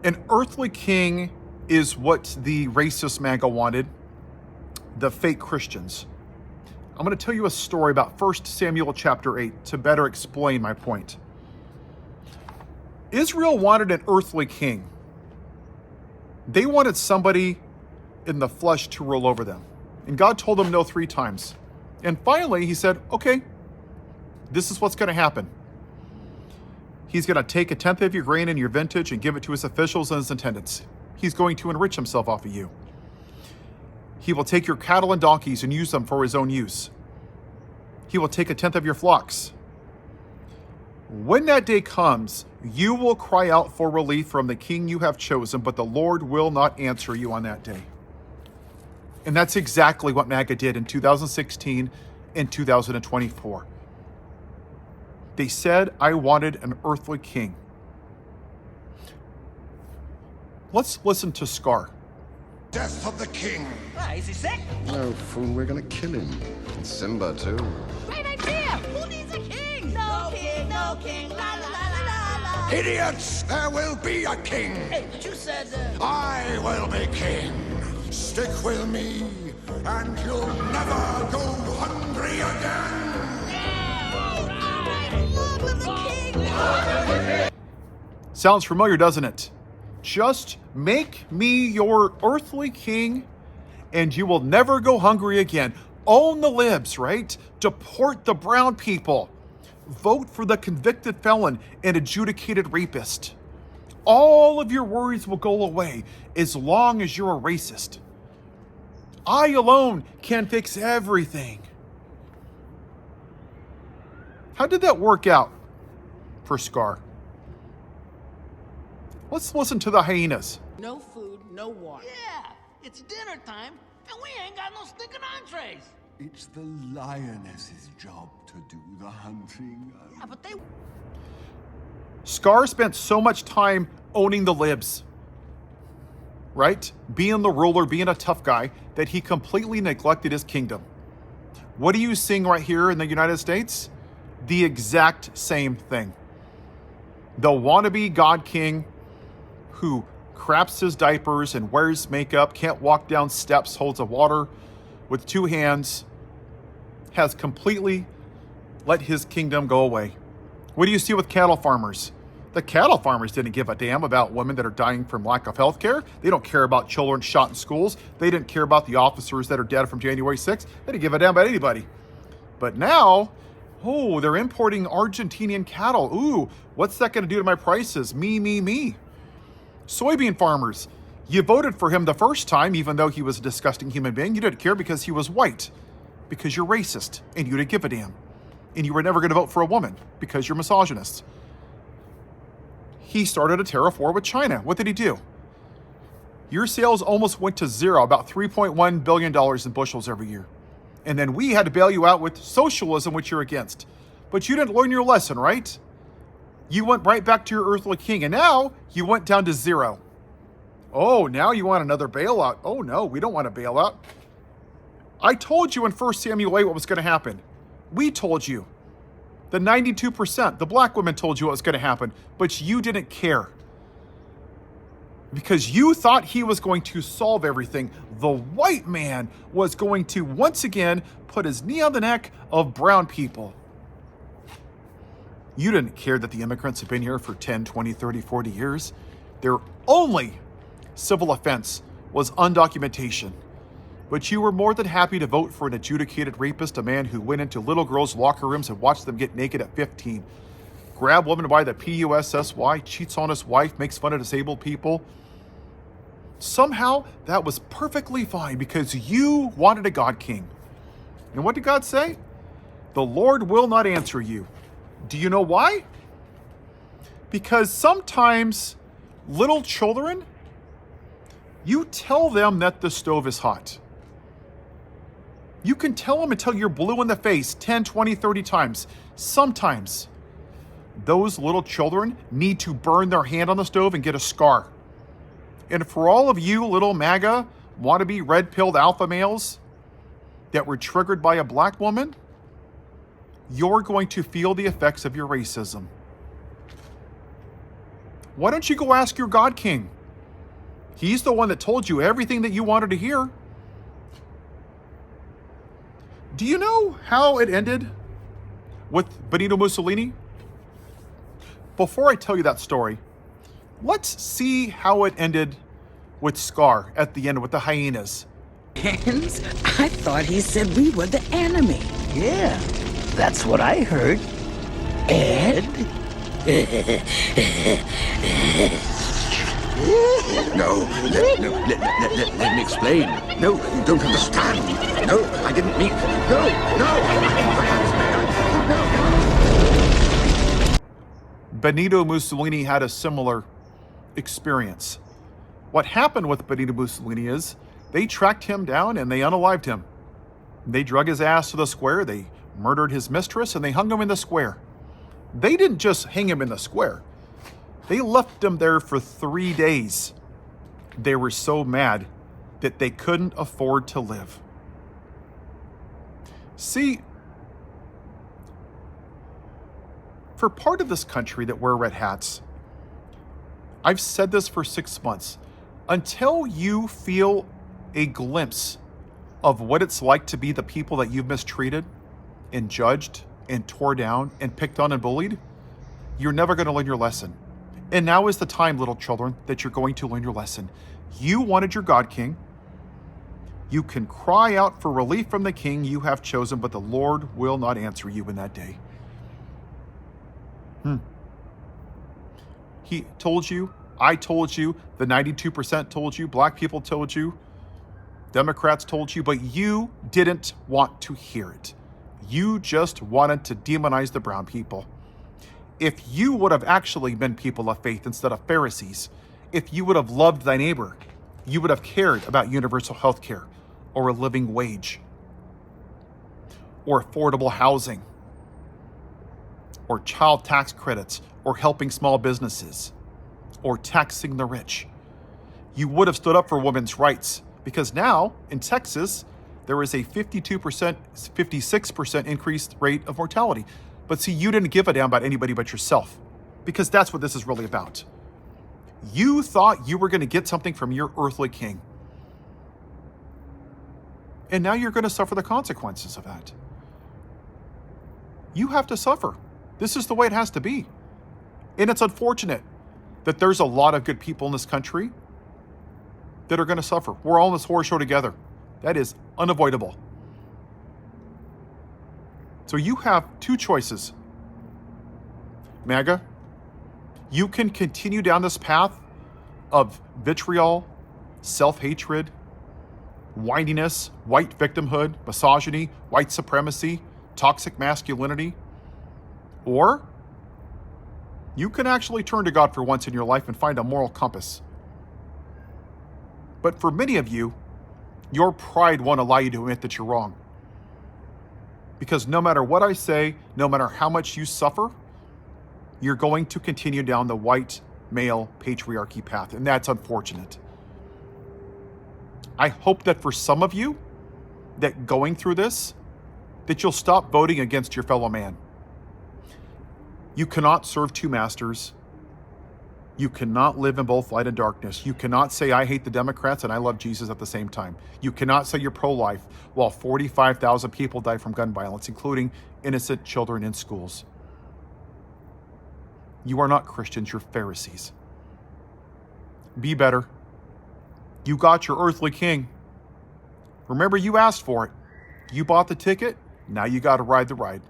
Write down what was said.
An earthly king is what the racist MAGA wanted, the fake Christians. I'm going to tell you a story about 1 Samuel chapter 8 to better explain my point. Israel wanted an earthly king. They wanted somebody in the flesh to rule over them. And God told them no 3 times. And finally, he said, okay, this is what's going to happen. He's going to take 1/10 of your grain and your vintage and give it to his officials and his attendants. He's going to enrich himself off of you. He will take your cattle and donkeys and use them for his own use. He will take 1/10 of your flocks. When that day comes, you will cry out for relief from the king you have chosen, but the Lord will not answer you on that day. And that's exactly what MAGA did in 2016 and 2024. They said, I wanted an earthly king. Let's listen to Scar. Death of the king. Is he sick? No, fool, we're gonna kill him. And Simba, too. Great idea! Who needs a king? No king, no king, la la la la la. Idiots! There will be a king. Hey, but you said, I will be king. Stick with me, and you'll never go hungry again. Long live the king! Sounds familiar, doesn't it? Just make me your earthly king, and you will never go hungry again. Own the libs, right? Deport the brown people. Vote for the convicted felon and adjudicated rapist. All of your worries will go away as long as you're a racist. I alone can fix everything. How did that work out for Scar? Let's listen to the hyenas. No food, no water. Yeah, it's dinner time, and we ain't got no stinking entrees. It's the lioness's job to do the hunting. Yeah, but they... Scar spent so much time owning the libs, right? Being the ruler, being a tough guy, that he completely neglected his kingdom. What are you seeing right here in the United States? The exact same thing. The wannabe God king who craps his diapers and wears makeup, can't walk down steps, holds a water with 2 hands, has completely let his kingdom go away. What do you see with cattle farmers? The cattle farmers didn't give a damn about women that are dying from lack of health care. They don't care about children shot in schools. They didn't care about the officers that are dead from January 6th. They didn't give a damn about anybody. But now, oh, they're importing Argentinian cattle. Ooh, what's that going to do to my prices? Me. Soybean farmers, you voted for him the first time, even though he was a disgusting human being. You didn't care because he was white, because you're racist, and you didn't give a damn. And you were never going to vote for a woman because you're misogynist. He started a tariff war with China. What did he do? Your sales almost went to zero, about $3.1 billion in bushels every year. And then we had to bail you out with socialism, which you're against. But you didn't learn your lesson, right? You went right back to your earthly king, and now you went down to zero. Oh, now you want another bailout. Oh no, we don't want a bailout. I told you in 1 Samuel 8 what was going to happen. We told you. The 92%, the black women told you what was going to happen, but you didn't care. Because you thought he was going to solve everything. The white man was going to once again put his knee on the neck of brown people. You didn't care that the immigrants have been here for 10, 20, 30, 40 years. Their only civil offense was undocumentation. But you were more than happy to vote for an adjudicated rapist, a man who went into little girls' locker rooms and watched them get naked at 15, grab women by the PUSSY, cheats on his wife, makes fun of disabled people. Somehow, that was perfectly fine because you wanted a God king. And what did God say? The Lord will not answer you. Do you know why? Because sometimes little children, you tell them that the stove is hot. You can tell them until you're blue in the face 10, 20, 30 times. Sometimes those little children need to burn their hand on the stove and get a scar. And for all of you little MAGA, wannabe red-pilled alpha males that were triggered by a black woman, you're going to feel the effects of your racism. Why don't you go ask your God King? He's the one that told you everything that you wanted to hear. Do you know how it ended with Benito Mussolini? Before I tell you that story, let's see how it ended with Scar at the end with the hyenas. Hands? I thought he said we were the enemy. Yeah, that's what I heard. Ed? No, let me explain. No, you don't understand. No, I didn't mean. No. Benito Mussolini had a similar experience. What happened with Benito Mussolini is they tracked him down and they unalived him. They drug his ass to the square, they murdered his mistress, and they hung him in the square. They didn't just hang him in the square. They left him there for 3 days. They were so mad that they couldn't afford to live. See, for part of this country that wear red hats, I've said this for 6 months, until you feel a glimpse of what it's like to be the people that you've mistreated and judged and tore down and picked on and bullied, you're never going to learn your lesson. And now is the time, little children, that you're going to learn your lesson. You wanted your God King. You can cry out for relief from the King you have chosen, but the Lord will not answer you in that day. He told you, I told you, the 92% told you, black people told you, Democrats told you, but you didn't want to hear it. You just wanted to demonize the brown people. If you would have actually been people of faith instead of Pharisees, if you would have loved thy neighbor, you would have cared about universal health care or a living wage or affordable housing or child tax credits or helping small businesses or taxing the rich. You would have stood up for women's rights, because now in Texas, there is a 56% increased rate of mortality. But see, you didn't give a damn about anybody but yourself, because that's what this is really about. You thought you were going to get something from your earthly king. And now you're going to suffer the consequences of that. You have to suffer. This is the way it has to be. And it's unfortunate that there's a lot of good people in this country that are going to suffer. We're all in this horror show together. That is unavoidable. So you have two choices. MAGA, you can continue down this path of vitriol, self-hatred, whininess, white victimhood, misogyny, white supremacy, toxic masculinity, or you can actually turn to God for once in your life and find a moral compass. But for many of you, your pride won't allow you to admit that you're wrong. Because no matter what I say, no matter how much you suffer, you're going to continue down the white male patriarchy path, and that's unfortunate. I hope that for some of you that going through this, that you'll stop voting against your fellow man. You cannot serve two masters. You cannot live in both light and darkness. You cannot say, I hate the Democrats and I love Jesus at the same time. You cannot say you're pro-life while 45,000 people die from gun violence, including innocent children in schools. You are not Christians, you're Pharisees. Be better. You got your earthly king. Remember, you asked for it. You bought the ticket, now you got to ride the ride.